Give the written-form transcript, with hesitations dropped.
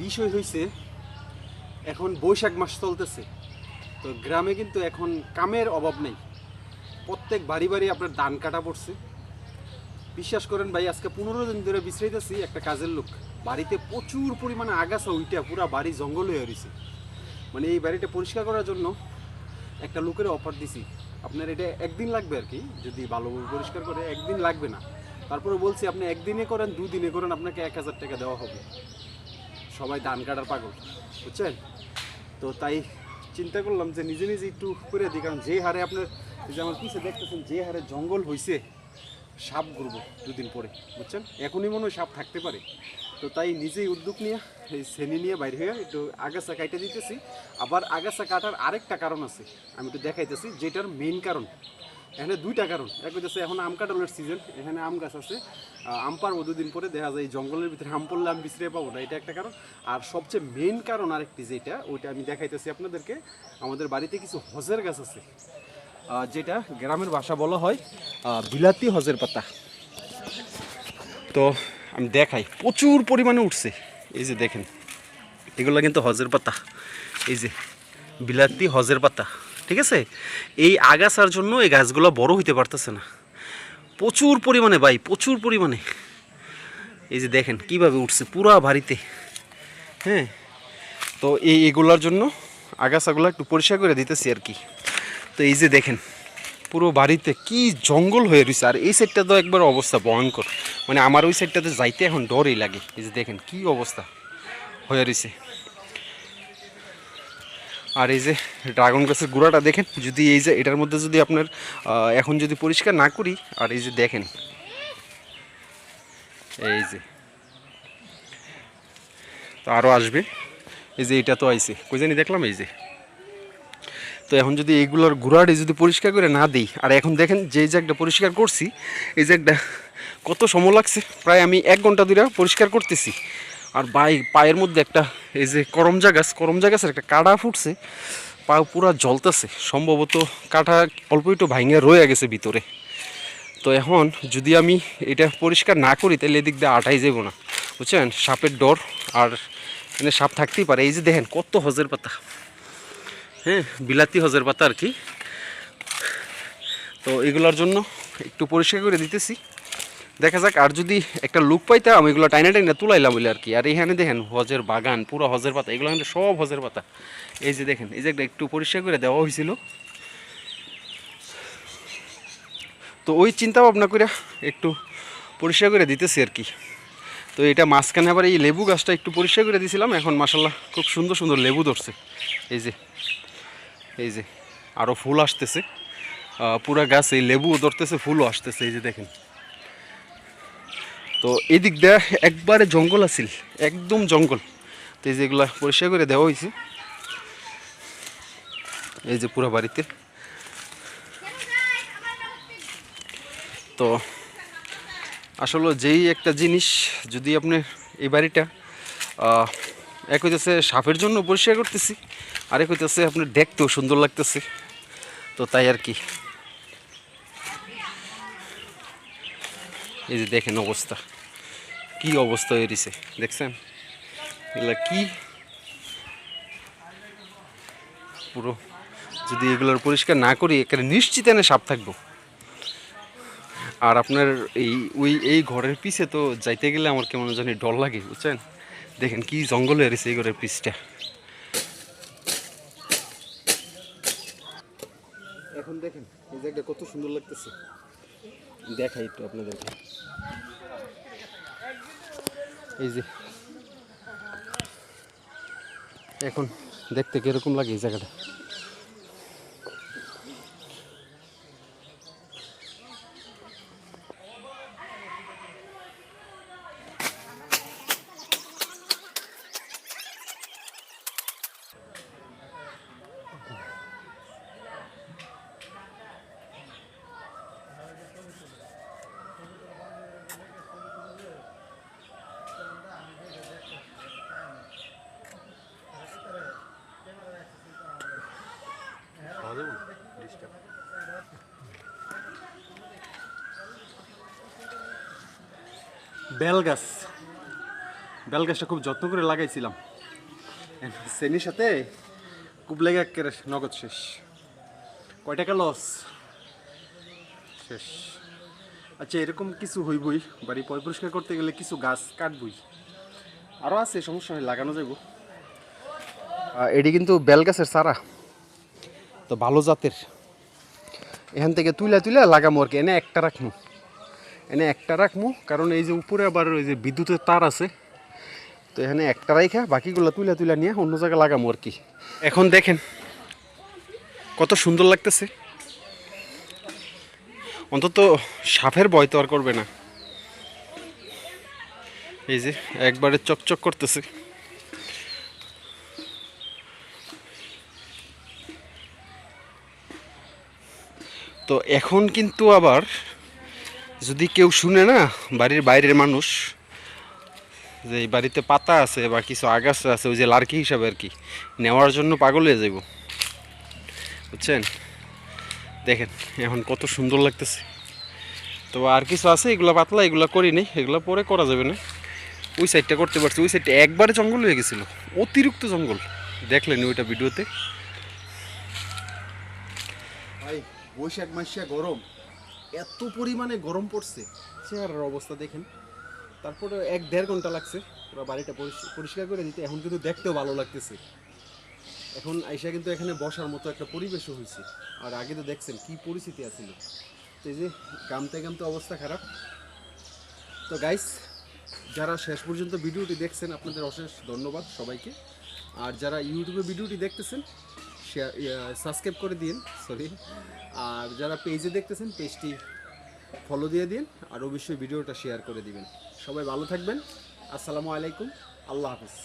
বিষয় হয়েছে, এখন বৈশাখ মাস চলতেছে, তো গ্রামে কিন্তু এখন কামের অভাব নেই। প্রত্যেক বাড়ি বাড়ি আপনার ধান কাটা পড়ছে। বিশ্বাস করেন ভাই, আজকে 15 দিন ধরে বিশ্রাইতেছি একটা কাজের লোক, বাড়িতে প্রচুর পরিমাণে আগাছা উইটা পুরা বাড়ি জঙ্গল হয়ে রয়েছে। মানে এই বাড়িটা পরিষ্কার করার জন্য একটা লোকের অফার দিছি, আপনার এটা একদিন লাগবে আর কি, যদি ভালোভাবে পরিষ্কার করে একদিন লাগবে না। তারপরে বলছি আপনি একদিনে করেন 2 দিনে করেন, আপনাকে 1000 টাকা দেওয়া হবে। সবাই ধান কাটার পাগল, বুঝছেন? তো তাই চিন্তা করলাম যে নিজে নিজে একটু করে দিই, কারণ যে হারে আপনার যে আমার পিছিয়ে দেখতেছেন যে হারে জঙ্গল হয়েছে, সাপ ঘুরবো 2 দিন পরে, বুঝছেন? এখনই মনে হয় সাপ থাকতে পারে। তো তাই নিজেই উদ্যোগ নিয়ে এই শ্রেণী নিয়ে বাইরে হয়ে একটু আগাছা কাটে দিতেছি। আবার আগাছা কাটার আরেকটা কারণ আছে, আমি একটু দেখাইতেছি, যেটার মেইন কারণ। এখানে 2টা কারণ। এক হচ্ছে এখন আম কাটানোর সিজন, এখানে আম গাছ আছে, আম পারবো 2 দিন পরে, দেখা যায় এই জঙ্গলের ভিতরে আম পড়লে আমি বিছড়ে পাবো না, এটা একটা কারণ। আর সবচেয়ে মেইন কারণ আরেকটি, যেটা ওইটা আমি দেখাইতেছি আপনাদেরকে, আমাদের বাড়িতে কিছু হজের গাছ আছে, যেটা গ্রামের ভাষা বলা হয় বিলাতি হজের পাতা। তো আমি দেখাই, প্রচুর পরিমাণে উঠছে। এই যে দেখেন, এগুলো কিন্তু হজের পাতা, এই যে বিলাতি হজের পাতা, ঠিক আছে? এই আগাছার জন্য এই গাছগুলো বড় হইতে পারতেছে না, প্রচুর পরিমাণে ভাই, প্রচুর পরিমাণে। এই যে দেখেন কিভাবে উঠছে পুরা বাড়িতে। হ্যাঁ, তো এগুলোর জন্য আগাছাগুলো একটু পরিষ্কার করে দিতেছি আর কি। তো এই যে দেখেন পুরো বাড়িতে কি জঙ্গল হয়ে রয়েছে, আর এই সাইডটা তো একবার অবস্থা ভয়ঙ্কর, মানে আমার ওই সাইডটাতে যাইতে এখন ডরই লাগে। এই যে দেখেন কি অবস্থা হয়ে রয়েছে। আর এই যে ড্রাগন গাছের গুঁড়াটা দেখেন, যদি এই যে এটার মধ্যে যদি আপনার এখন যদি পরিষ্কার না করি, আর এই যে দেখেন, এই যে তো আরও আসবে। এই যে এটা তো আইছে, কই জানি দেখলাম, এই যে। তো এখন যদি এইগুলোর গুঁড়াটি যদি পরিষ্কার করে না দিই, আর এখন দেখেন যে জায়গাটা পরিষ্কার করছি, এই জায়গাটা কত সময় লাগছে, প্রায় আমি 1 ঘন্টা ধরে পরিষ্কার করতেছি। আর পায়ের মধ্যে একটা এই যে করমজা গাছের একটা কাঁটা ফুটছে, পা পুরা জ্বলতেছে, সম্ভবত কাঁটা অল্প একটু ভাঙে রয়ে গেছে ভিতরে। তো এখন যদি আমি এটা পরিষ্কার না করি, তাহলে এদিক দিয়ে আটাই যাব না, বুঝছেন? সাপের ডর, আর মানে সাপ থাকতেই পারে। এই যে দেখেন কত হজের পাতা, হ্যাঁ, বিলাতি হজের পাতা আর কি। তো এগুলোর জন্য একটু পরিষ্কার করে দিতেছি, দেখা যাক। আর যদি একটা লুক পাইতাম, এগুলো টাইনা তুলাইলাম বলে আর কি। আর এইখানে দেখেন হজের বাগান, পুরো হজের পাতা, এগুলো কিন্তু সব হজের পাতা। এই যে দেখেন, এই যে একটু পরিষ্কার করে দেওয়া হয়েছিল। তো ওই চিন্তা ভাবনা করে একটু পরিষ্কার করে দিতেছি আর কি। তো এটা মাঝখানে আবার এই লেবু গাছটা একটু পরিষ্কার করে দিয়েছিলাম, এখন মাশাল্লাহ খুব সুন্দর সুন্দর লেবু ধরছে। এই যে, এই যে আরও ফুল আসতেছে, পুরা গাছ এই লেবুও ধরতেছে, ফুলও আসতেছে। এই যে দেখেন, তো এই দিক দিয়ে একবারে জঙ্গল আছিল, একদম জঙ্গল। তো এই যেগুলা পরিষ্কার করে দেওয়া হয়েছে, এই যে পুরো বাড়িতে। তো আসলে যেই একটা জিনিস, যদি আপনি এই বাড়িটা এক হইতেছে সাপের জন্য পরিষ্কার করতেছি, আরেক হইতেছে আপনার দেখতেও সুন্দর লাগতেছে, তো তাই আর কি। এই যে দেখেন অবস্থা, কি অবস্থা হয়ে রয়েছে দেখছেন, এগুলা কি পুরো। যদি এগুলোর পরিষ্কার না করি, এখানে নিশ্চিত এনে সাপ থাকবো। আর আপনার এই ঘরের পিছে তো যাইতে গেলে আমার কেমন জানি ডর লাগে, বুঝছেন? দেখেন কি জঙ্গল হয়ে রয়েছে এই ঘরের পিছটা। এখন দেখেন এই জায়গাটা কত সুন্দর লাগতেছে, দেখাই একটু আপনাদেরকে। এই যে এখন দেখতে কিরকম লাগে এই জায়গাটা। বেল গাছ, বেল গাছটা খুব যত্ন করে লাগাইছিলাম, চেনির সাথে কুবলেগে একের নগদ শেষ। কয় টাকা লস শেষ। আচ্ছা এরকম কিছু হইবই, বাড়ি পরিষ্কার করতে গেলে কিছু গাছ কাটবই, আরও আছে সমস্যা হয় লাগানো যাব। এটি কিন্তু বেল গাছের চারা, তো ভালো জাতের। এখান থেকে তুইলা তুইলা লাগামো আর কি। এনে একটা রাখবো কারণ এই যে উপরে আবার ওই যে বিদ্যুতের তার আছে, তো এখানে একটা রাইখা বাকিগুলো তুইলা তুইলা নিয়ে অন্য জায়গায় লাগামো আর কি। এখন দেখেন কত সুন্দর লাগতেছে, অন্তত সাপের ভয় তো আর করবে না। এই যে একবারে চকচক করতেছে। তো এখন কিন্তু আবার যদি কেউ শুনে না, বাড়ির বাইরের মানুষ, যে এই বাড়িতে পাতা আছে বা কিছু আগাছা আছে ওই যে লার্কি হিসাবে আর কি, নেওয়ার জন্য পাগল হয়ে যাব, বুঝছেন। দেখেন এখন কত সুন্দর লাগতেছে। তো আর কিছু আছে এগুলো পাতলা, এগুলো করি নেই, এগুলো পরে করা যাবে না। ওই সাইডটা করতে পারছি, ওই সাইডটা একবারে জঙ্গল হয়ে গেছিল, অতিরিক্ত জঙ্গল, দেখলেন ওইটা ভিডিওতে। ভাই বৈশাখ মাসে গরম, এত পরিমাণে গরম পড়ছে, চেহারার অবস্থা দেখেন। তারপরে 1-1.5 ঘন্টা লাগছে পুরো বাড়িটা পরিষ্কার করে দিতে। এখন কিন্তু দেখতেও ভালো লাগতেছে। এখন আইসা কিন্তু এখানে বসার মতো একটা পরিবেশও হয়েছে। আর আগে তো দেখছেন কি পরিস্থিতি আছিল, তো এই যে গামতে গামতে অবস্থা খারাপ। তো গাইস, যারা শেষ পর্যন্ত ভিডিওটি দেখছেন আপনাদের অশেষ ধন্যবাদ সবাইকে। আর যারা ইউটিউবে ভিডিওটি দেখতেছেন সাবস্ক্রাইব করে দিন, সরি। আর যারা পেজে দেখতেছেন পেজটি ফলো দিয়ে দিন, আর অবশ্যই ভিডিওটা শেয়ার করে দিবেন। সবাই ভালো থাকবেন। আসসালামু আলাইকুম, আল্লাহ হাফিজ।